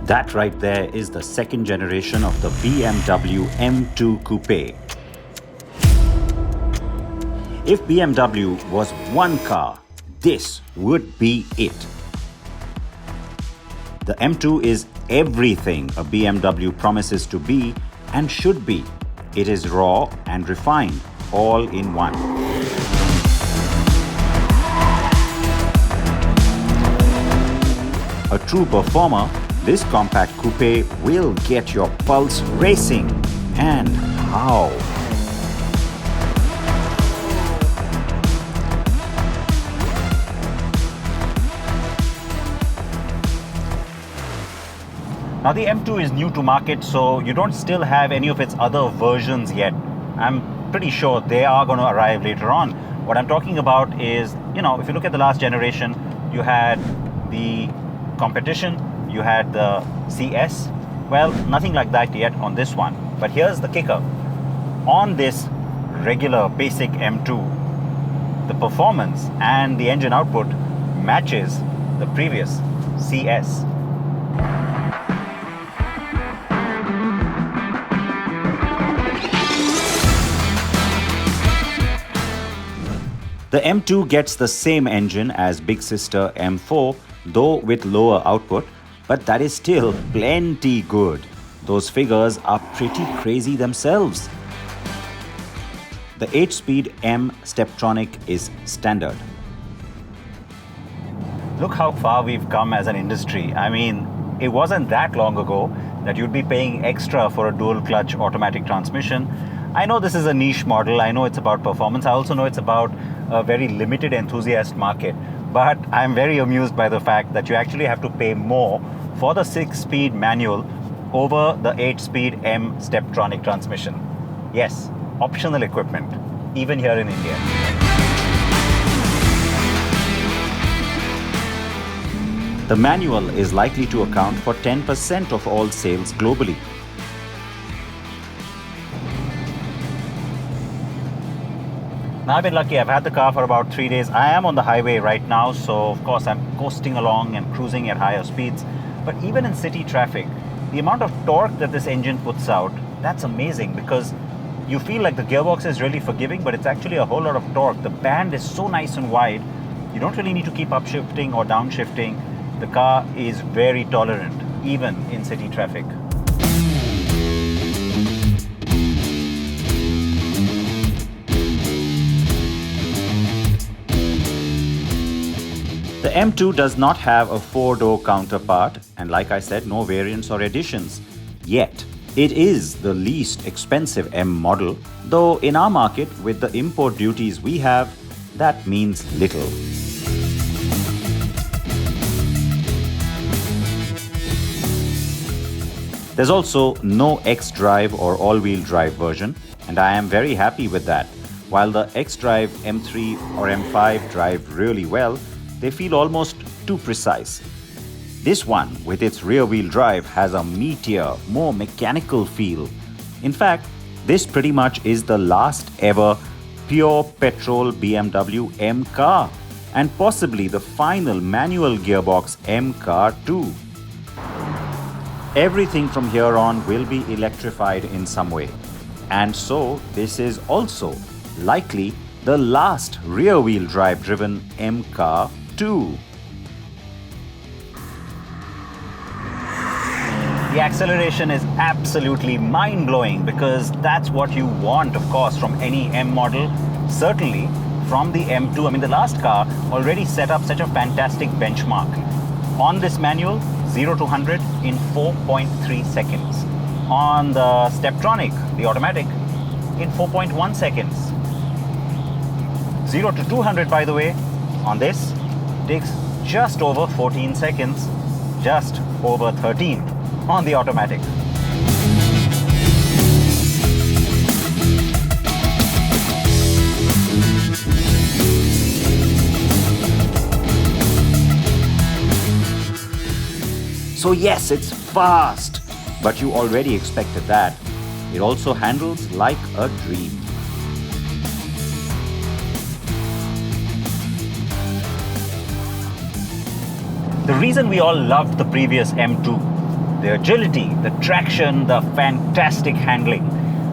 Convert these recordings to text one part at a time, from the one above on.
That right there is the second generation of the BMW M2 Coupé. If BMW was one car, this would be it. The M2 is everything a BMW promises to be and should be. It is raw and refined, all in one. A true performer, this compact coupe will get your pulse racing. And how? Now the M2 is new to market, so you don't still have any of its other versions yet. I'm pretty sure they are going to arrive later on. What I'm talking about is, if you look at the last generation, you had the competition, you had the CS. Well, nothing like that yet on this one. But here's the kicker. On this regular basic M2, the performance and the engine output matches the previous CS. The M2 gets the same engine as big sister M4, though with lower output, but that is still plenty good. Those figures are pretty crazy themselves. The 8-speed M Steptronic is standard. Look how far we've come as an industry. I mean, it wasn't that long ago that you'd be paying extra for a dual clutch automatic transmission. I know this is a niche model, I know it's about performance, I also know it's about a very limited enthusiast market, but I'm very amused by the fact that you actually have to pay more for the 6-speed manual over the 8-speed M Steptronic transmission. Yes, optional equipment, even here in India. The manual is likely to account for 10% of all sales globally. Now, I've been lucky. I've had the car for about 3 days. I am on the highway right now, so of course I'm coasting along and cruising at higher speeds. But even in city traffic, the amount of torque that this engine puts out, that's amazing, because you feel like the gearbox is really forgiving, but it's actually a whole lot of torque. The band is so nice and wide, you don't really need to keep upshifting or downshifting. The car is very tolerant, even in city traffic. The M2 does not have a 4-door counterpart, and like I said, no variants or additions. Yet, it is the least expensive M model, though in our market, with the import duties we have, that means little. There's also no X-Drive or all-wheel drive version, and I am very happy with that. While the X-Drive M3 or M5 drive really well, they feel almost too precise. This one, with its rear-wheel drive, has a meatier, more mechanical feel. In fact, this pretty much is the last ever pure petrol BMW M car, and possibly the final manual gearbox M car too. Everything from here on will be electrified in some way, and so this is also likely the last rear-wheel drive driven M car too. The acceleration is absolutely mind-blowing, because that's what you want, of course, from any M model. Certainly from the M2. I mean, the last car already set up such a fantastic benchmark. On this manual, 0 to 100 in 4.3 seconds. On the Steptronic, the automatic, in 4.1 seconds. 0 to 200, by the way, on this takes just over 14 seconds, just over 13 on the automatic. So yes, it's fast, but you already expected that. It also handles like a dream. The reason we all loved the previous M2 the agility, the traction, the fantastic handling.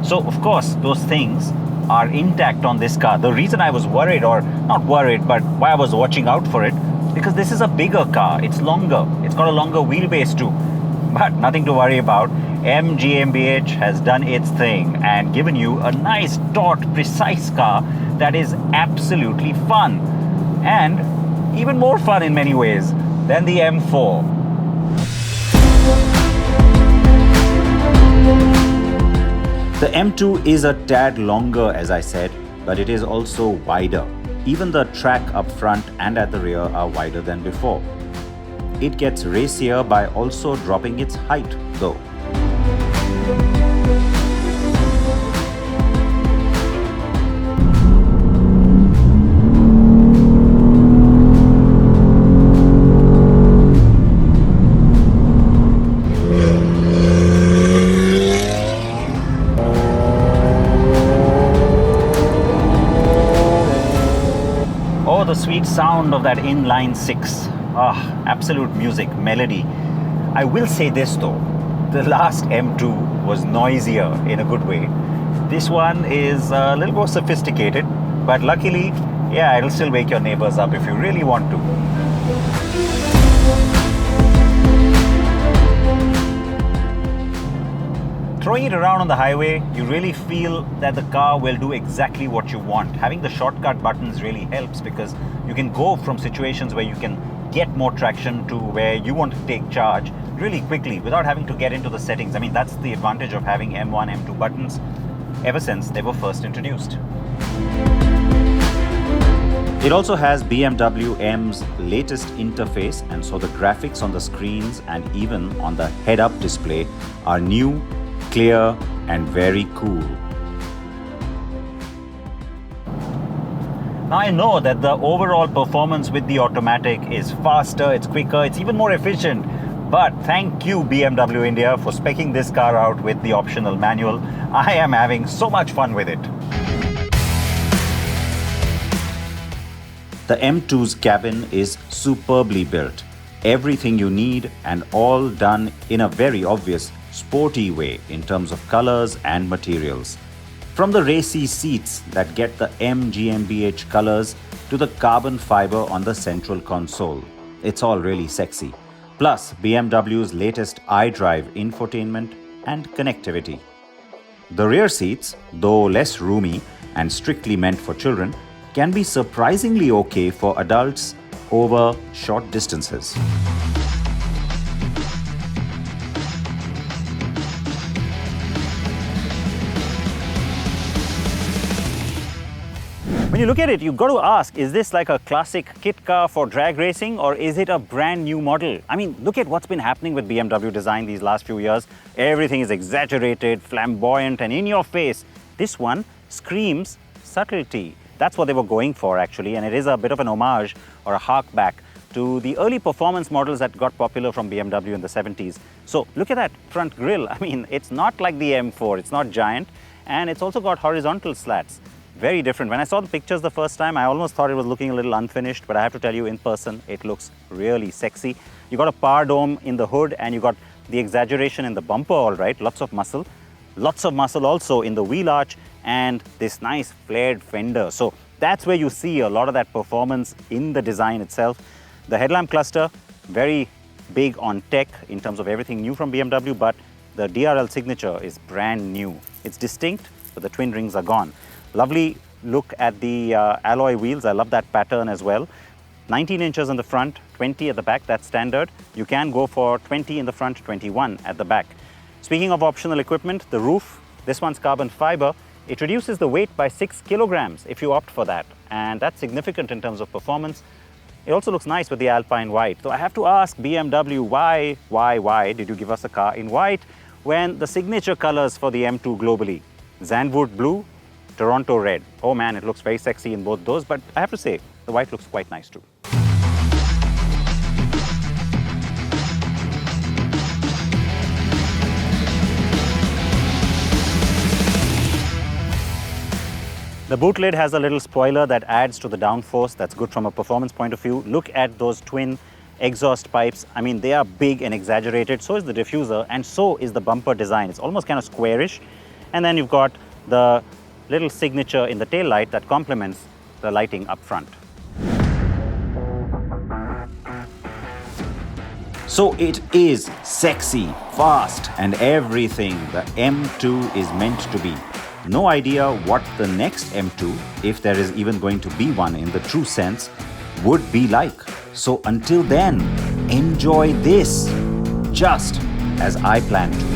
So of course, those things are intact on this car. The reason I was worried, or not worried, but why I was watching out for it, because this is a bigger car. It's longer. It's got a longer wheelbase too. But nothing to worry about. GmbH has done its thing and given you a nice, taut, precise car that is absolutely fun. And even more fun in many ways than the M4. The M2 is a tad longer, as I said, but it is also wider. Even the track up front and at the rear are wider than before. It gets racier by also dropping its height, though. Oh, the sweet sound of that inline six. Absolute music, melody. I will say this though, the last M2 was noisier in a good way. This one is a little more sophisticated, but luckily, yeah, it'll still wake your neighbors up if you really want to. Throwing it around on the highway, you really feel that the car will do exactly what you want. Having the shortcut buttons really helps because you can go from situations where you can get more traction to where you want to take charge really quickly without having to get into the settings. I mean, that's the advantage of having M1, M2 buttons ever since they were first introduced. It also has BMW M's latest interface, and so the graphics on the screens and even on the head-up display are new, clear and very cool. Now I know that the overall performance with the automatic is faster, it's quicker, it's even more efficient. But thank you BMW India for speccing this car out with the optional manual. I am having so much fun with it. The M2's cabin is superbly built. Everything you need and all done in a very obvious sporty way in terms of colors and materials. From the racy seats that get the GmbH colors to the carbon fiber on the central console. It's all really sexy. Plus BMW's latest iDrive infotainment and connectivity. The rear seats, though less roomy and strictly meant for children, can be surprisingly okay for adults over short distances. When you look at it, you've got to ask, is this like a classic kit car for drag racing or is it a brand new model? I mean, look at what's been happening with BMW design these last few years. Everything is exaggerated, flamboyant and in your face. This one screams subtlety. That's what they were going for actually, and it is a bit of an homage or a hark back to the early performance models that got popular from BMW in the 70s. So look at that front grille. I mean, it's not like the M4, it's not giant, and it's also got horizontal slats. Very different. When I saw the pictures the first time, I almost thought it was looking a little unfinished, but I have to tell you, in person, it looks really sexy. You got a power dome in the hood and you got the exaggeration in the bumper, all right, lots of muscle. Lots of muscle also in the wheel arch and this nice flared fender. So that's where you see a lot of that performance in the design itself. The headlamp cluster, very big on tech in terms of everything new from BMW, but the DRL signature is brand new. It's distinct, but the twin rings are gone. Lovely look at the alloy wheels. I love that pattern as well. 19 inches in the front, 20 at the back, that's standard. You can go for 20 in the front, 21 at the back. Speaking of optional equipment, the roof, this one's carbon fiber. It reduces the weight by 6 kilograms if you opt for that. And that's significant in terms of performance. It also looks nice with the Alpine white. So I have to ask BMW, why did you give us a car in white when the signature colors for the M2 globally? Zandvoort blue, Toronto red. Oh man, it looks very sexy in both those, but I have to say, the white looks quite nice too. The boot lid has a little spoiler that adds to the downforce. That's good from a performance point of view. Look at those twin exhaust pipes, I mean, they are big and exaggerated. So is the diffuser, and so is the bumper design. It's almost kind of squarish. And then you've got the little signature in the tail light that complements the lighting up front. So it is sexy, fast, and everything the M2 is meant to be. No idea what the next M2, if there is even going to be one in the true sense, would be like. So until then, enjoy this, just as I plan to.